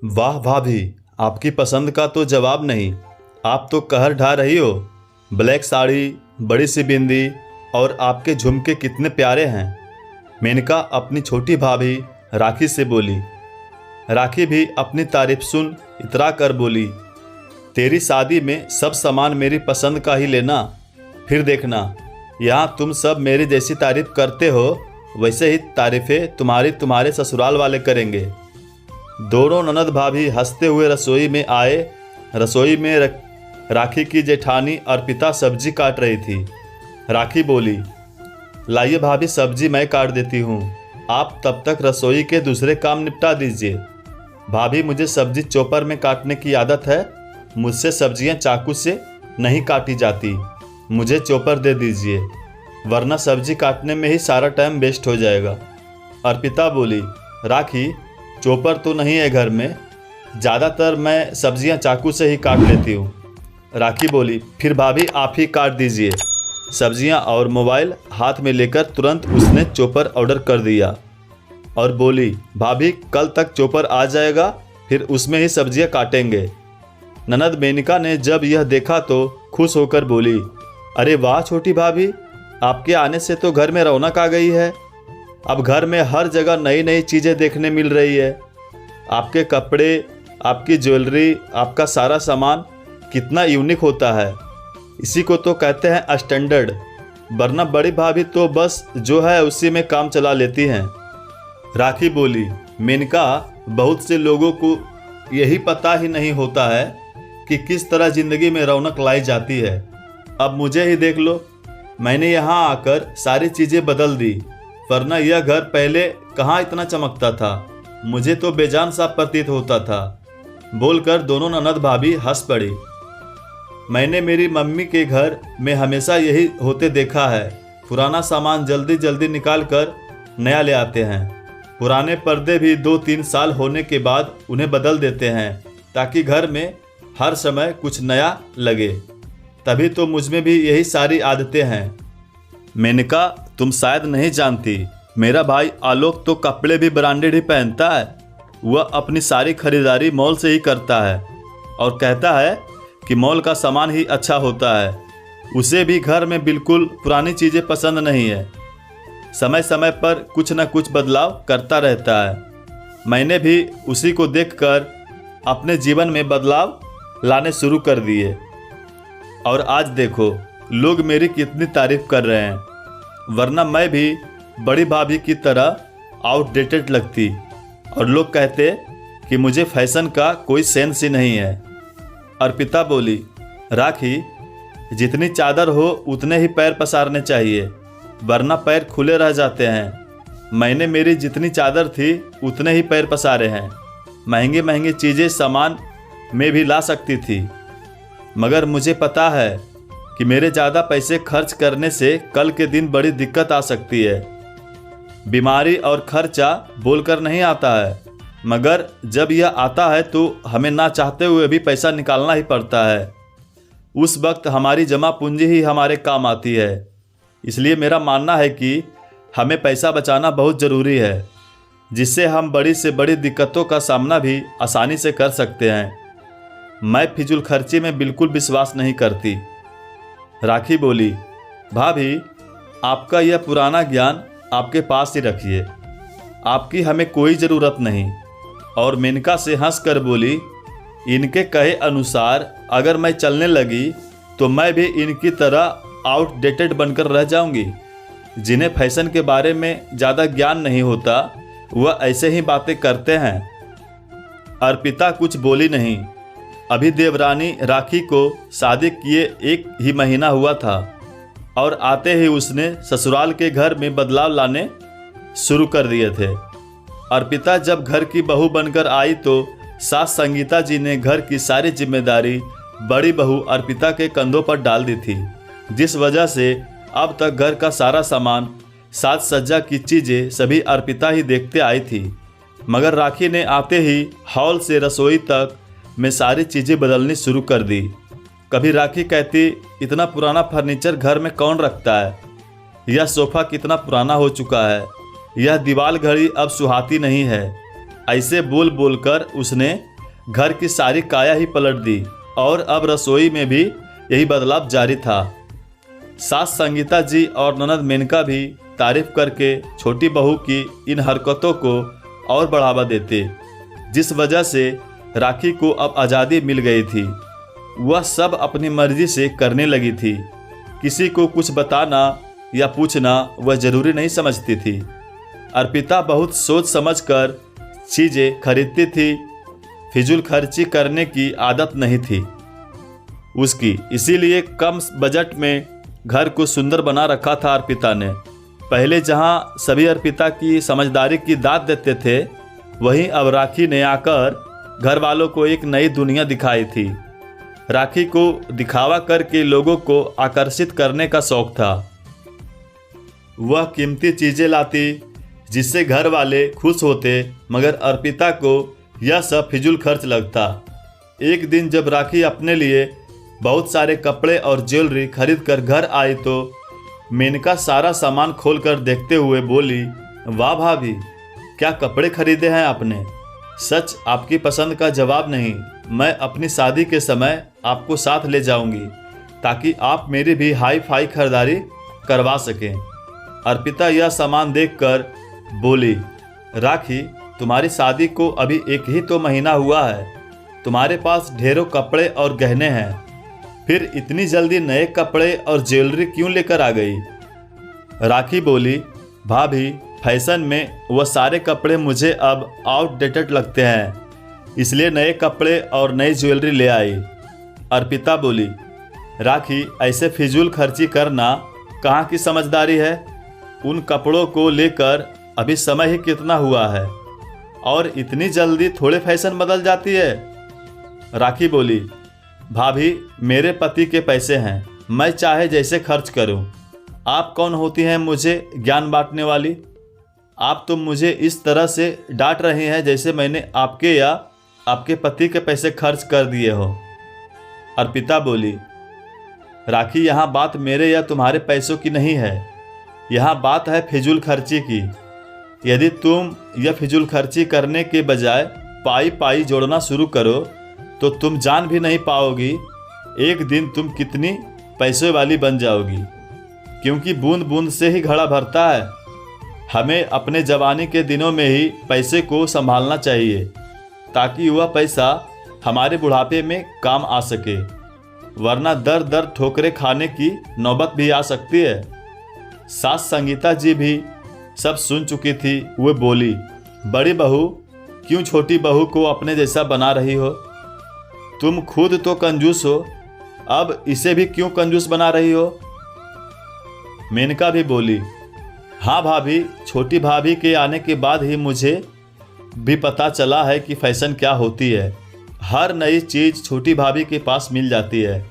वाह भाभी, आपकी पसंद का तो जवाब नहीं। आप तो कहर ढा रही हो। ब्लैक साड़ी, बड़ी सी बिंदी और आपके झुमके कितने प्यारे हैं। मेनका अपनी छोटी भाभी राखी से बोली। राखी भी अपनी तारीफ सुन इतरा कर बोली, तेरी शादी में सब सामान मेरी पसंद का ही लेना। फिर देखना, यहाँ तुम सब मेरी जैसी तारीफ करते हो वैसे ही तारीफें तुम्हारे ससुराल वाले करेंगे। दोनों ननद भाभी हंसते हुए रसोई में आए। रसोई में राखी की जेठानी अर्पिता सब्जी काट रही थी। राखी बोली, लाइए भाभी, सब्जी मैं काट देती हूँ, आप तब तक रसोई के दूसरे काम निपटा दीजिए। भाभी, मुझे सब्जी चॉपर में काटने की आदत है, मुझसे सब्जियाँ चाकू से नहीं काटी जाती। मुझे चॉपर दे दीजिए, वरना सब्जी काटने में ही सारा टाइम वेस्ट हो जाएगा। अर्पिता बोली, राखी, चॉपर तो नहीं है घर में, ज़्यादातर मैं सब्जियां चाकू से ही काट लेती हूँ। राखी बोली, फिर भाभी आप ही काट दीजिए। सब्जियां और मोबाइल हाथ में लेकर तुरंत उसने चॉपर ऑर्डर कर दिया और बोली, भाभी कल तक चॉपर आ जाएगा, फिर उसमें ही सब्जियां काटेंगे। ननद मेनका ने जब यह देखा तो खुश होकर बोली, अरे वाह छोटी भाभी, आपके आने से तो घर में रौनक आ गई है। अब घर में हर जगह नई नई चीज़ें देखने मिल रही है। आपके कपड़े, आपकी ज्वेलरी, आपका सारा सामान कितना यूनिक होता है। इसी को तो कहते हैं स्टैंडर्ड, वरना बड़ी भाभी तो बस जो है उसी में काम चला लेती हैं। राखी बोली, मेनका, बहुत से लोगों को यही पता ही नहीं होता है कि किस तरह ज़िंदगी में रौनक लाई जाती है। अब मुझे ही देख लो, मैंने यहाँ आकर सारी चीज़ें बदल दी, वरना यह घर पहले कहाँ इतना चमकता था, मुझे तो बेजान सा प्रतीत होता था। बोलकर दोनों ननद भाभी हंस पड़ी। मैंने मेरी मम्मी के घर में हमेशा यही होते देखा है, पुराना सामान जल्दी जल्दी निकाल कर नया ले आते हैं। पुराने पर्दे भी 2-3 साल होने के बाद उन्हें बदल देते हैं ताकि घर में हर समय कुछ नया लगे। तभी तो मुझ में भी यही सारी आदतें हैं। मेनका, तुम शायद नहीं जानती, मेरा भाई आलोक तो कपड़े भी ब्रांडेड ही पहनता है। वह अपनी सारी खरीदारी मॉल से ही करता है और कहता है कि मॉल का सामान ही अच्छा होता है। उसे भी घर में बिल्कुल पुरानी चीज़ें पसंद नहीं है, समय समय पर कुछ न कुछ बदलाव करता रहता है। मैंने भी उसी को देखकर अपने जीवन में बदलाव लाने शुरू कर दिए और आज देखो लोग मेरी कितनी तारीफ कर रहे हैं, वरना मैं भी बड़ी भाभी की तरह आउटडेटेड लगती और लोग कहते कि मुझे फैशन का कोई सेंस ही नहीं है। अर्पिता बोली, राखी, जितनी चादर हो उतने ही पैर पसारने चाहिए, वरना पैर खुले रह जाते हैं। मैंने मेरी जितनी चादर थी उतने ही पैर पसारे हैं। महंगी महंगी चीज़ें सामान में भी ला सकती थी, मगर मुझे पता है कि मेरे ज़्यादा पैसे खर्च करने से कल के दिन बड़ी दिक्कत आ सकती है। बीमारी और खर्चा बोलकर नहीं आता है, मगर जब यह आता है तो हमें ना चाहते हुए भी पैसा निकालना ही पड़ता है। उस वक्त हमारी जमा पूंजी ही हमारे काम आती है। इसलिए मेरा मानना है कि हमें पैसा बचाना बहुत ज़रूरी है, जिससे हम बड़ी से बड़ी दिक्कतों का सामना भी आसानी से कर सकते हैं। मैं फिजूल खर्ची में बिल्कुल विश्वास नहीं करती। राखी बोली, भाभी, आपका यह पुराना ज्ञान आपके पास ही रखिए, आपकी हमें कोई ज़रूरत नहीं। और मेनका से हंसकर बोली, इनके कहे अनुसार अगर मैं चलने लगी तो मैं भी इनकी तरह आउटडेटेड बनकर रह जाऊंगी। जिन्हें फैशन के बारे में ज़्यादा ज्ञान नहीं होता वह ऐसे ही बातें करते हैं। अर्पिता कुछ बोली नहीं। अभी देवरानी राखी को शादी किए 1 ही महीना हुआ था और आते ही उसने ससुराल के घर में बदलाव लाने शुरू कर दिए थे। अर्पिता जब घर की बहू बनकर आई तो सास संगीता जी ने घर की सारी जिम्मेदारी बड़ी बहू अर्पिता के कंधों पर डाल दी थी, जिस वजह से अब तक घर का सारा सामान, साज सज्जा की चीज़ें सभी अर्पिता ही देखते आई थी। मगर राखी ने आते ही हॉल से रसोई तक में सारी चीज़ें बदलनी शुरू कर दी। कभी राखी कहती, इतना पुराना फर्नीचर घर में कौन रखता है, यह सोफ़ा कितना पुराना हो चुका है, यह दीवार घड़ी अब सुहाती नहीं है, ऐसे बोल बोलकर उसने घर की सारी काया ही पलट दी और अब रसोई में भी यही बदलाव जारी था। सास संगीता जी और ननद मेनका भी तारीफ करके छोटी बहू की इन हरकतों को और बढ़ावा देते, जिस वजह से राखी को अब आज़ादी मिल गई थी। वह सब अपनी मर्जी से करने लगी थी। किसी को कुछ बताना या पूछना वह जरूरी नहीं समझती थी। अर्पिता बहुत सोच समझकर चीज़ें खरीदती थी। फिजूल खर्ची करने की आदत नहीं थी उसकी, इसीलिए कम बजट में घर को सुंदर बना रखा था अर्पिता ने। पहले जहां सभी अर्पिता की समझदारी की दाद देते थे, वहीं अब राखी ने आकर घर वालों को एक नई दुनिया दिखाई थी। राखी को दिखावा करके लोगों को आकर्षित करने का शौक था। वह कीमती चीज़ें लाती जिससे घर वाले खुश होते, मगर अर्पिता को यह सब फिजूल खर्च लगता। एक दिन जब राखी अपने लिए बहुत सारे कपड़े और ज्वेलरी खरीद कर घर आई तो मेनका सारा सामान खोलकर देखते हुए बोली, वाह भाभी, क्या कपड़े खरीदे हैं आपने। सच आपकी पसंद का जवाब नहीं। मैं अपनी शादी के समय आपको साथ ले जाऊंगी ताकि आप मेरी भी हाई फाई खरीदारी करवा सकें। अर्पिता यह सामान देखकर बोली, राखी, तुम्हारी शादी को अभी एक ही तो महीना हुआ है। तुम्हारे पास ढेरों कपड़े और गहने हैं, फिर इतनी जल्दी नए कपड़े और ज्वेलरी क्यों लेकर आ गई। राखी बोली, भाभी, फैशन में वह सारे कपड़े मुझे अब आउटडेटेड लगते हैं, इसलिए नए कपड़े और नई ज्वेलरी ले आई। अर्पिता बोली, राखी, ऐसे फिजूल खर्ची करना कहाँ की समझदारी है। उन कपड़ों को लेकर अभी समय ही कितना हुआ है और इतनी जल्दी थोड़े फैशन बदल जाती है। राखी बोली, भाभी, मेरे पति के पैसे हैं, मैं चाहे जैसे खर्च करूं। आप कौन होती हैं मुझे ज्ञान बांटने वाली। आप तो मुझे इस तरह से डांट रहे हैं जैसे मैंने आपके या आपके पति के पैसे खर्च कर दिए हो। अर्पिता बोली, राखी, यहाँ बात मेरे या तुम्हारे पैसों की नहीं है, यहाँ बात है फिजूल खर्ची की। यदि तुम यह फिजूल खर्ची करने के बजाय पाई पाई जोड़ना शुरू करो तो तुम जान भी नहीं पाओगी एक दिन तुम कितनी पैसे वाली बन जाओगी, क्योंकि बूंद बूंद से ही घड़ा भरता है। हमें अपने जवानी के दिनों में ही पैसे को संभालना चाहिए ताकि वह पैसा हमारे बुढ़ापे में काम आ सके, वरना दर दर ठोकरें खाने की नौबत भी आ सकती है। सास संगीता जी भी सब सुन चुकी थी। वे बोली, बड़ी बहू, क्यों छोटी बहू को अपने जैसा बना रही हो। तुम खुद तो कंजूस हो, अब इसे भी क्यों कंजूस बना रही हो। मेनका भी बोली, हाँ भाभी, छोटी भाभी के आने के बाद ही मुझे भी पता चला है कि फैशन क्या होती है। हर नई चीज़ छोटी भाभी के पास मिल जाती है।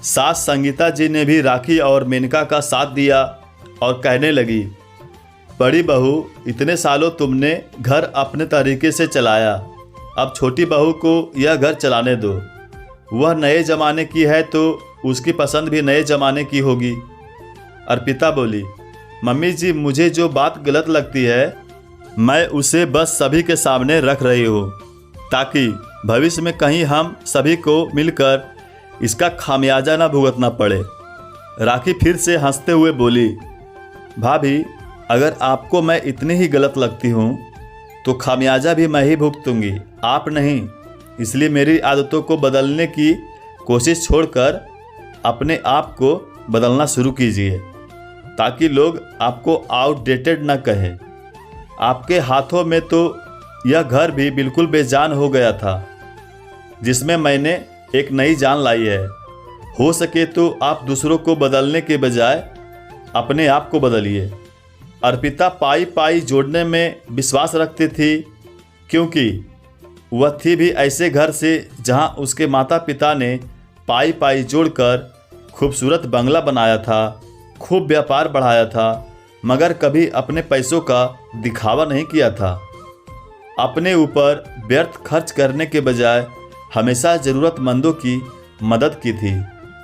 सास संगीता जी ने भी राखी और मेनका का साथ दिया और कहने लगी, बड़ी बहू, इतने सालों तुमने घर अपने तरीके से चलाया, अब छोटी बहू को यह घर चलाने दो। वह नए ज़माने की है तो उसकी पसंद भी नए ज़माने की होगी। अर्पिता बोली, मम्मी जी, मुझे जो बात गलत लगती है मैं उसे बस सभी के सामने रख रही हूँ ताकि भविष्य में कहीं हम सभी को मिलकर इसका खामियाजा ना भुगतना पड़े। राखी फिर से हंसते हुए बोली, भाभी, अगर आपको मैं इतनी ही गलत लगती हूँ तो खामियाजा भी मैं ही भुगतूंगी, आप नहीं। इसलिए मेरी आदतों को बदलने की कोशिश छोड़कर अपने आप को बदलना शुरू कीजिए ताकि लोग आपको आउटडेटेड न कहें। आपके हाथों में तो यह घर भी बिल्कुल बेजान हो गया था जिसमें मैंने एक नई जान लाई है। हो सके तो आप दूसरों को बदलने के बजाय अपने आप को बदलिए। अर्पिता पाई पाई जोड़ने में विश्वास रखती थी क्योंकि वह थी भी ऐसे घर से जहां उसके माता पिता ने पाई पाई जोड़कर खूबसूरत बंगला बनाया था, खूब व्यापार बढ़ाया था, मगर कभी अपने पैसों का दिखावा नहीं किया था। अपने ऊपर व्यर्थ खर्च करने के बजाय हमेशा ज़रूरतमंदों की मदद की थी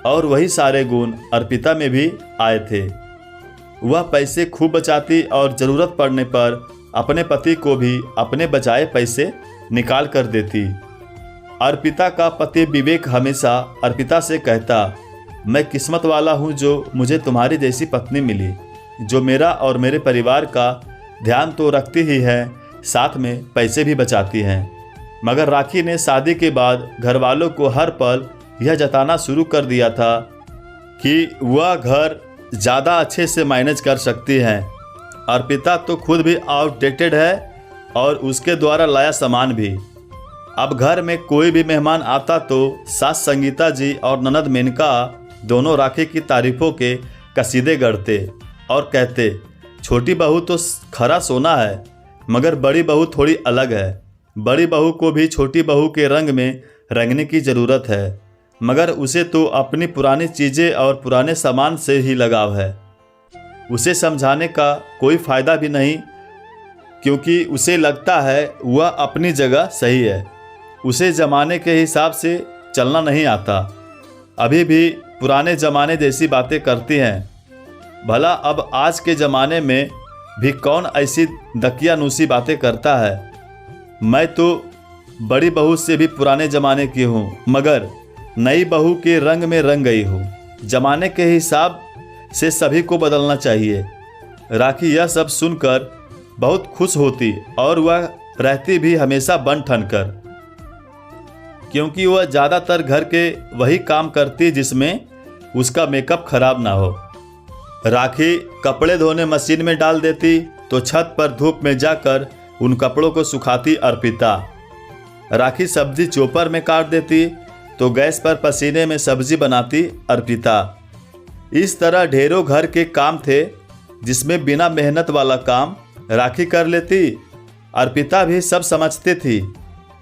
और वही सारे गुण अर्पिता में भी आए थे। वह पैसे खूब बचाती और ज़रूरत पड़ने पर अपने पति को भी अपने बचाए पैसे निकाल कर देती। अर्पिता का पति विवेक हमेशा अर्पिता से कहता, मैं किस्मत वाला हूँ जो मुझे तुम्हारी जैसी पत्नी मिली, जो मेरा और मेरे परिवार का ध्यान तो रखती ही है, साथ में पैसे भी बचाती हैं। मगर राखी ने शादी के बाद घर वालों को हर पल यह जताना शुरू कर दिया था कि वह घर ज़्यादा अच्छे से मैनेज कर सकती हैं। अर्पिता तो खुद भी आउटडेटेड है और उसके द्वारा लाया सामान भी। अब घर में कोई भी मेहमान आता तो सास संगीता जी और ननद मेनका दोनों राखी की तारीफों के कसीदे गढ़ते और कहते, छोटी बहू तो खरा सोना है, मगर बड़ी बहू थोड़ी अलग है। बड़ी बहू को भी छोटी बहू के रंग में रंगने की ज़रूरत है, मगर उसे तो अपनी पुरानी चीज़ें और पुराने सामान से ही लगाव है। उसे समझाने का कोई फ़ायदा भी नहीं, क्योंकि उसे लगता है वह अपनी जगह सही है। उसे ज़माने के हिसाब से चलना नहीं आता, अभी भी पुराने ज़माने जैसी बातें करती हैं। भला अब आज के ज़माने में भी कौन ऐसी दकियानूसी बातें करता है। मैं तो बड़ी बहू से भी पुराने ज़माने की हूँ, मगर नई बहू के रंग में रंग गई हूँ। ज़माने के हिसाब से सभी को बदलना चाहिए। राखी यह सब सुनकर बहुत खुश होती और वह रहती भी हमेशा बन ठन कर, क्योंकि वह ज़्यादातर घर के वही काम करती जिसमें उसका मेकअप खराब ना हो। राखी कपड़े धोने मशीन में डाल देती तो छत पर धूप में जाकर उन कपड़ों को सुखाती अर्पिता। राखी सब्जी चॉपर में काट देती तो गैस पर पसीने में सब्जी बनाती अर्पिता। इस तरह ढेरों घर के काम थे जिसमें बिना मेहनत वाला काम राखी कर लेती। अर्पिता भी सब समझती थी,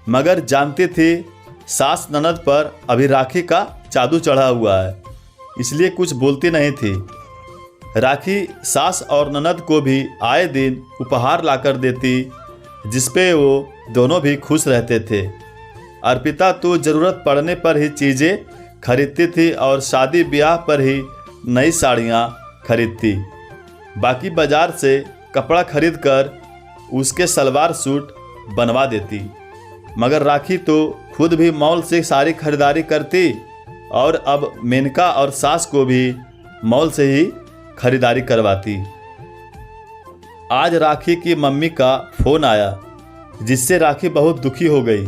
मगर जानती थी सास ननद पर अभी राखी का जादू चढ़ा हुआ है, इसलिए कुछ बोलती नहीं थी। राखी सास और ननद को भी आए दिन उपहार लाकर देती, जिसपे वो दोनों भी खुश रहते थे। अर्पिता तो ज़रूरत पड़ने पर ही चीज़ें खरीदती थी और शादी ब्याह पर ही नई साड़ियाँ खरीदती। बाकी बाजार से कपड़ा खरीदकर उसके सलवार सूट बनवा देती। मगर राखी तो खुद भी मॉल से सारी खरीदारी करती और अब मेनका और सास को भी मॉल से ही खरीदारी करवाती। आज राखी की मम्मी का फ़ोन आया, जिससे राखी बहुत दुखी हो गई।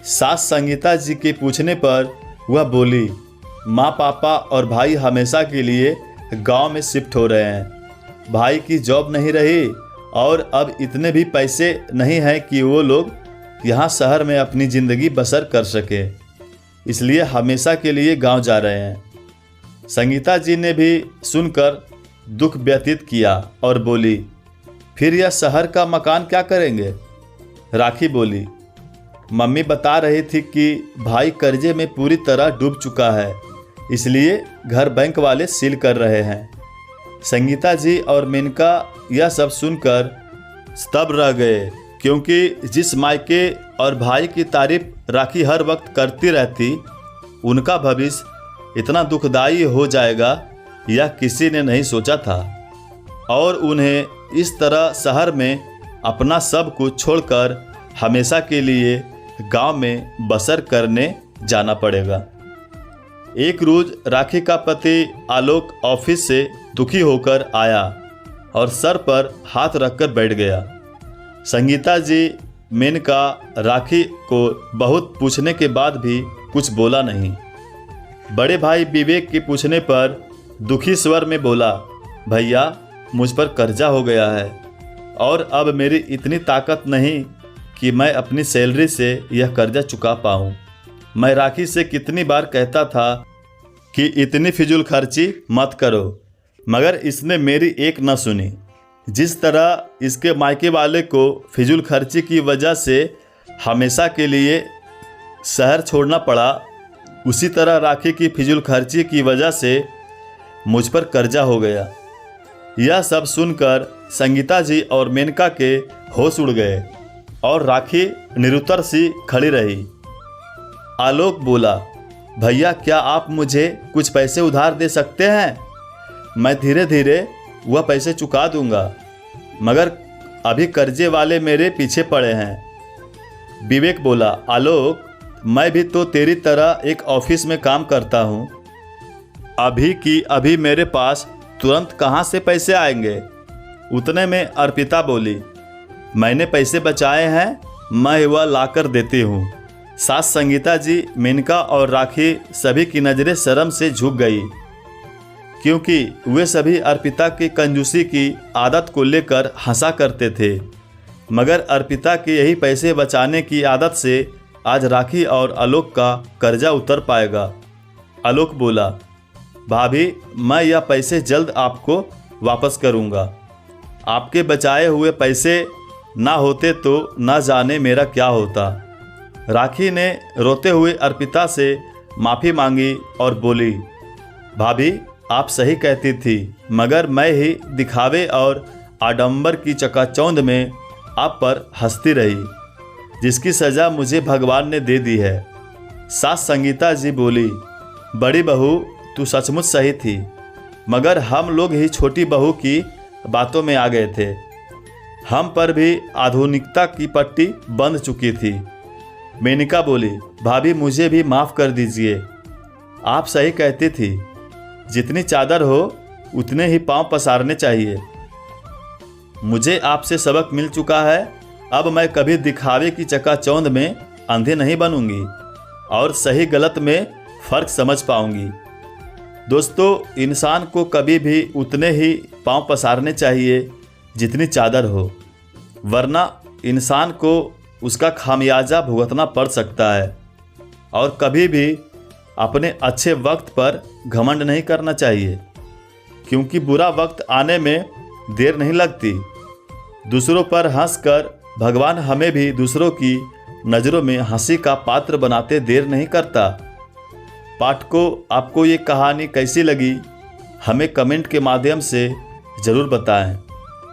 सास संगीता जी के पूछने पर वह बोली, माँ पापा और भाई हमेशा के लिए गांव में शिफ्ट हो रहे हैं। भाई की जॉब नहीं रही और अब इतने भी पैसे नहीं हैं कि वो लोग यहाँ शहर में अपनी ज़िंदगी बसर कर सके, इसलिए हमेशा के लिए गांव जा रहे हैं। संगीता जी ने भी सुनकर दुख व्यतीत किया और बोली, फिर यह शहर का मकान क्या करेंगे? राखी बोली, मम्मी बता रही थी कि भाई कर्जे में पूरी तरह डूब चुका है, इसलिए घर बैंक वाले सील कर रहे हैं। संगीता जी और मेनका यह सब सुनकर स्तब्ध रह गए, क्योंकि जिस मायके और भाई की तारीफ राखी हर वक्त करती रहती, उनका भविष्य इतना दुखदाई हो जाएगा यह किसी ने नहीं सोचा था। और उन्हें इस तरह शहर में अपना सब कुछ छोड़कर हमेशा के लिए गांव में बसर करने जाना पड़ेगा। एक रोज़ राखी का पति आलोक ऑफिस से दुखी होकर आया और सर पर हाथ रखकर बैठ गया। संगीता जी मेनका राखी को बहुत पूछने के बाद भी कुछ बोला नहीं। बड़े भाई विवेक के पूछने पर दुखी स्वर में बोला, भैया मुझ पर कर्जा हो गया है और अब मेरी इतनी ताकत नहीं कि मैं अपनी सैलरी से यह कर्जा चुका पाऊँ। मैं राखी से कितनी बार कहता था कि इतनी फिजूल खर्ची मत करो, मगर इसने मेरी एक न सुनी। जिस तरह इसके मायके वाले को फिजूल खर्ची की वजह से हमेशा के लिए शहर छोड़ना पड़ा, उसी तरह राखी की फिजूल खर्ची की वजह से मुझ पर कर्जा हो गया। यह सब सुनकर संगीता जी और मेनका के होश उड़ गए और राखी निरुत्तर सी खड़ी रही। आलोक बोला, भैया क्या आप मुझे कुछ पैसे उधार दे सकते हैं? मैं धीरे धीरे वह पैसे चुका दूंगा, मगर अभी कर्जे वाले मेरे पीछे पड़े हैं। विवेक बोला, आलोक, मैं भी तो तेरी तरह एक ऑफिस में काम करता हूँ। अभी की अभी मेरे पास तुरंत कहाँ से पैसे आएंगे? उतने में अर्पिता बोली, मैंने पैसे बचाए हैं, मैं वह ला कर देती हूँ। सास संगीता जी, मेनका और राखी सभी की नज़रें शर्म से झुक गई, क्योंकि वे सभी अर्पिता की कंजूसी की आदत को लेकर हंसा करते थे। मगर अर्पिता की यही पैसे बचाने की आदत से आज राखी और आलोक का कर्जा उतर पाएगा। आलोक बोला, भाभी, मैं यह पैसे जल्द आपको वापस करूंगा। आपके बचाए हुए पैसे ना होते तो ना जाने मेरा क्या होता। राखी ने रोते हुए अर्पिता से माफ़ी मांगी और बोली, भाभी, आप सही कहती थी, मगर मैं ही दिखावे और आडंबर की चकाचौंध में आप पर हंसती रही, जिसकी सज़ा मुझे भगवान ने दे दी है। सास संगीता जी बोली, बड़ी बहू, तू सचमुच सही थी, मगर हम लोग ही छोटी बहू की बातों में आ गए थे। हम पर भी आधुनिकता की पट्टी बंध चुकी थी। मेनका बोली, भाभी, मुझे भी माफ़ कर दीजिए। आप सही कहती थी, जितनी चादर हो उतने ही पांव पसारने चाहिए। मुझे आपसे सबक मिल चुका है। अब मैं कभी दिखावे की चकाचौंध में अंधे नहीं बनूंगी और सही गलत में फ़र्क समझ पाऊंगी। दोस्तों, इंसान को कभी भी उतने ही पांव पसारने चाहिए जितनी चादर हो, वरना इंसान को उसका खामियाजा भुगतना पड़ सकता है। और कभी भी अपने अच्छे वक्त पर घमंड नहीं करना चाहिए, क्योंकि बुरा वक्त आने में देर नहीं लगती। दूसरों पर हंसकर भगवान हमें भी दूसरों की नज़रों में हंसी का पात्र बनाते देर नहीं करता। पाठकों, आपको ये कहानी कैसी लगी हमें कमेंट के माध्यम से ज़रूर बताएं,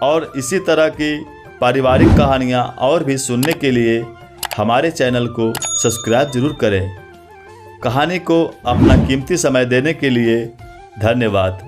और इसी तरह की पारिवारिक कहानियाँ और भी सुनने के लिए हमारे चैनल को सब्सक्राइब जरूर करें। कहानी को अपना कीमती समय देने के लिए धन्यवाद।